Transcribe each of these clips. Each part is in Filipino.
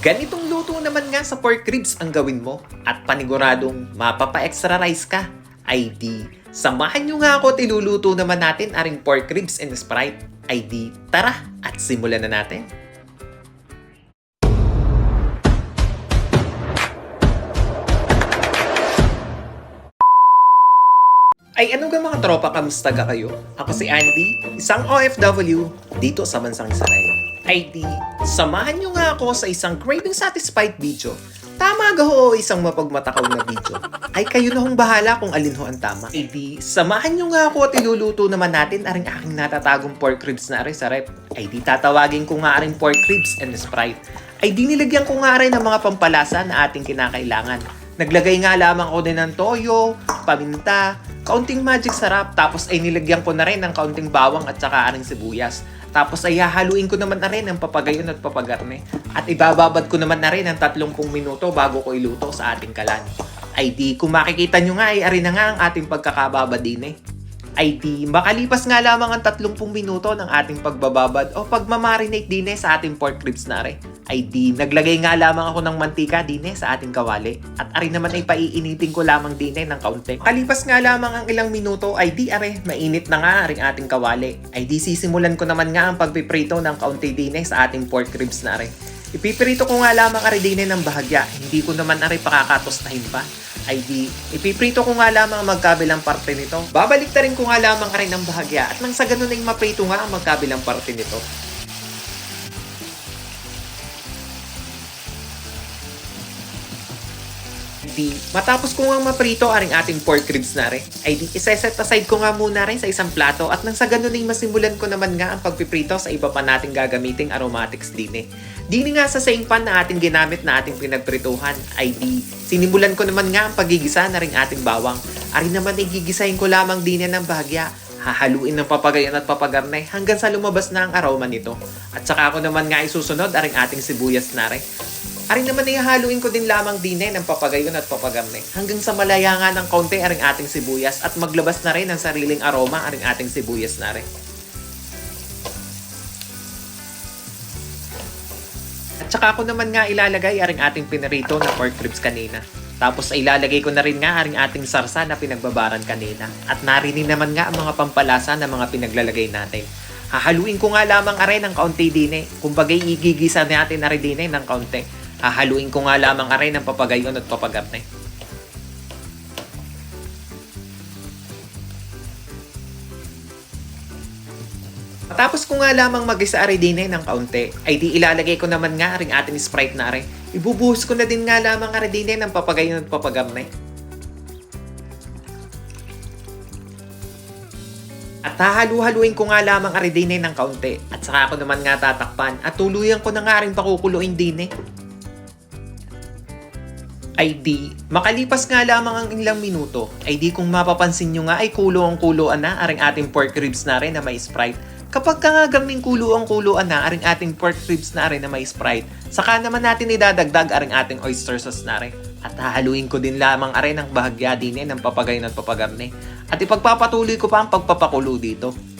Ganitong luto naman nga sa pork ribs ang gawin mo at paniguradong mapapa-extra rice ka. Ay di, samahan nyo nga ako at iluluto naman natin aring pork ribs and Sprite. Ay di, tara at simulan na natin. Ay ano ga mga tropa, kamusta ga kayo? Ako si Andy, isang OFW dito sa bansang Israel. Ay di, samahan nyo nga ako sa isang craving satisfied video. Tama ga ho isang mapagmatakaw na video. Ay kayo na hong bahala kung alin ho ang tama. Ay di, samahan nyo nga ako at iluluto naman natin aring aking natatagong pork ribs na aring sa rep. Ay di, tatawagin ko nga aring pork ribs and Sprite. Ay di, nilagyan ko nga rin ng mga pampalasa na ating kinakailangan. Naglagay nga lamang ako din ng toyo, paminta, kaunting magic sarap, tapos ay nilagyan ko na rin ng kaunting bawang at saka aring sibuyas. Tapos ay hahaluin ko naman na rin ng papagayon at papagarne. At ibababad ko naman na rin ng 30 minuto bago ko iluto sa ating kalan. Ay di, kung makikita nyo nga ay ari na nga ang ating pagkakababad din eh. Ay di, makalipas nga lamang ang 30 minuto ng ating pagbababad o pagmamarinate din eh sa ating pork ribs na rin. Ay di, naglagay nga lamang ako ng mantika din eh sa ating kawali. At ari naman ay paiinitin ko lamang din eh ng kaunti. Makalipas nga lamang ang ilang minuto ay di are, mainit na nga aring ating kawali. Ay di, sisimulan ko naman nga ang pagpiprito ng kaunti din eh sa ating pork ribs na rin. Ipiprito ko nga lamang ari din eh ng bahagya. Hindi ko naman ari pakakatostahin pa. Ay di, ipiprito ko nga lamang ang magkabilang parte nito. Babaliktarin ko nga lamang rin ng bahagya at nang sa ganun ay maprito nga ang magkabilang parte nito. Di, matapos ko nga maprito aring ating pork ribs na rin, ay di, iseset aside ko nga muna rin sa isang plato at nang sa ganun ay masimulan ko naman nga ang pagpiprito sa iba pa nating gagamiting aromatics din eh. Dini nga sa same pan na ating ginamit na ating pinagprituhan, ay di, sinimulan ko naman nga ang pagigisa na ring ating bawang. Ari naman ay gigisahin ko lamang din ng bahagya. Hahaluin ng papagayon at papagarne hanggang sa lumabas na ang aroma nito. At saka ako naman nga isusunod aring ating sibuyas na rin. Ari naman ay haluin ko din lamang din ng papagayon at papagarne hanggang sa malaya nga ng kaunti aring ating sibuyas at maglabas na rin ng sariling aroma aring ating sibuyas na rin. At saka ko naman nga ilalagay aring ating pinarito na pork ribs kanina. Tapos ay ilalagay ko na rin nga aring ating sarsa na pinagbabaran kanina. At narinig naman nga ang mga pampalasa na mga pinaglalagay natin. Hahaluin ko nga lamang aray ng kaunti din eh. Kumbagay igigisa natin aray din eh ng kaunti. Hahaluin ko nga lamang aray ng papagayon at papagarne. Tapos kung nga lamang mag-isa aray din eh ng kaunti, ay di ilalagay ko naman nga aring ating Sprite na aray. Ibubuhos ko na din nga lamang aray din eh ng papagayon at papagarne. At hahalu-haluin ko nga lamang aray din eh ng kaunti. At saka ko naman nga tatakpan at tuluyan ko na nga aring pakukuluin din eh. Ay di, makalipas nga lamang ang ilang minuto, ay di kung mapapansin nyo nga ay kulo-ang-kuloan na aring ating pork ribs na rin na may Sprite. Kapag ka nga gaming kulo-ang-kuloan na aring ating pork ribs na rin na may Sprite, saka naman natin idadagdag aring ating oyster sauce na rin. At hahaluin ko din lamang arin ang bahagya din ng papagayon at papagarne. At ipagpapatuloy ko pa ang pagpapakulo dito.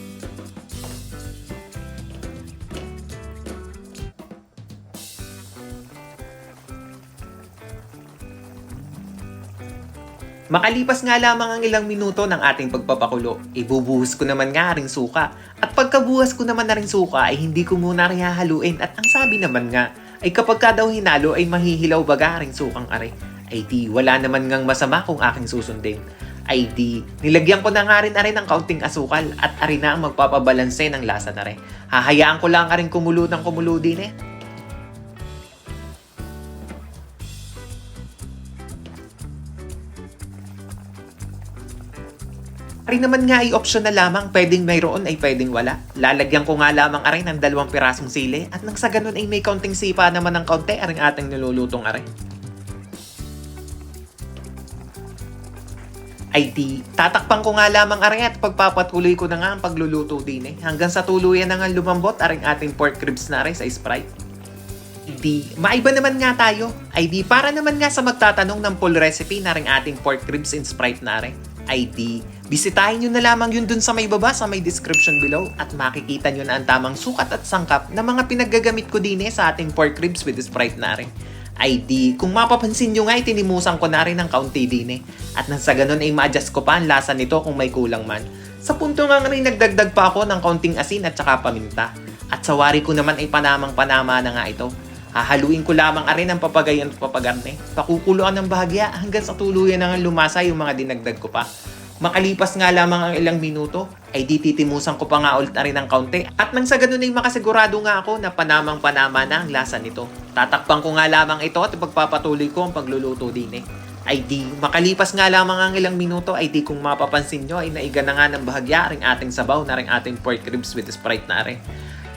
Makalipas nga lamang ang ilang minuto ng ating pagpapakulo, ibubuhos ko naman nga ring suka. At pagkabuhas ko naman na ring suka ay hindi ko muna rin hahaluin at ang sabi naman nga ay kapag ka daw hinalo ay mahihilaw baga ring sukang are. Ay di, wala naman ngang masama kung aking susundin. Ay di, nilagyan ko na nga rin ng kaunting asukal at ari na ang magpapabalanse ng lasa na rin. Hahayaan ko lang rin kumulo ng kumulo din eh. Ari naman nga ay optional lamang, pwedeng mayroon ay pwedeng wala. Lalagyan ko nga lamang aray ng 2 pirasong sili at nang sa ganun ay may kaunting sipa naman ng kaunti aring ating nilulutong aray. Ay di, tatakpan ko nga lamang aray at pagpapatuloy ko na nga ang pagluluto din eh. Hanggang sa tuluyan na nga lumambot aring ating pork ribs na aray sa Sprite. Ay di, maiba naman nga tayo. Ay di, para naman nga sa magtatanong ng full recipe na ring ating pork ribs in Sprite na aray. Ay di, Bisitahin nyo na lamang yun dun sa may baba, sa may description below at makikita nyo na ang tamang sukat at sangkap na mga pinaggagamit ko din sa ating pork ribs with Sprite na rin. Ay di, kung mapapansin nyo nga, tinimusan ko na rin ng kaunti din At nang sa ganun ay ma-adjust ko pa ang lasa nito kung may kulang man. Sa punto nga rin nagdagdag pa ako ng kaunting asin at saka paminta. At sa wari ko naman ay panamang-panama na nga ito. Hahaluin ko lamang rin ang papagayon at papagarne. Pakukuluan ng bahagya hanggang sa tuluyan na lumasa yung mga dinagdag ko pa. Makalipas nga lamang ang ilang minuto, ay dititimusan ko pa nga ulit na rin ng kaunti. At nang sa ganun ay makasigurado nga ako na panamang-panama na ang lasa nito. Tatakpan ko nga lamang ito at pagpapatuloy ko ang pagluluto din Ay di, makalipas nga lamang ang ilang minuto, ay di kung mapapansin nyo ay naiga na nga ng bahagya ring ating sabaw na ring ating pork ribs with Sprite na rin.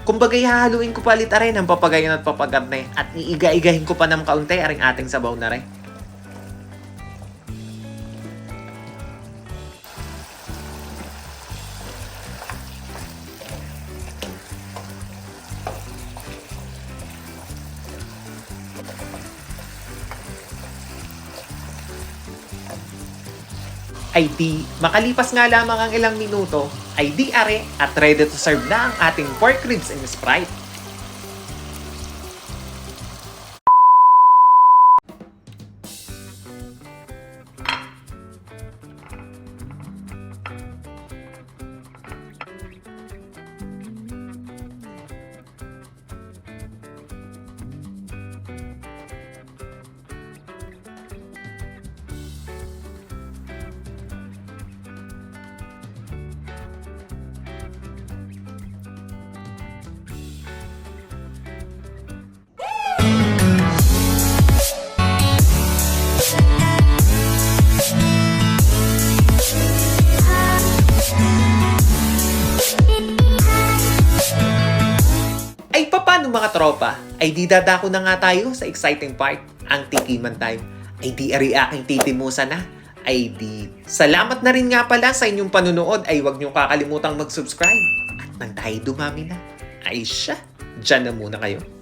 Kumbagay hahaluin ko palit rin ang papagayon at papagarne at iiga-igahin ko pa ng kaunti ring ating sabaw na rin. Ay di, makalipas nga lamang ang ilang minuto, ay di are at ready to serve na ang ating pork ribs and Sprite. Ay paano mga tropa? Ay di dadako na nga tayo sa exciting part, ang tikiman time. Ay di ari aking titimusan na. Ay di, salamat na rin nga pala sa inyong panunood. Ay huwag niyong kakalimutang mag-subscribe. At nang tayo dumami na, ay siya, dyan na muna kayo.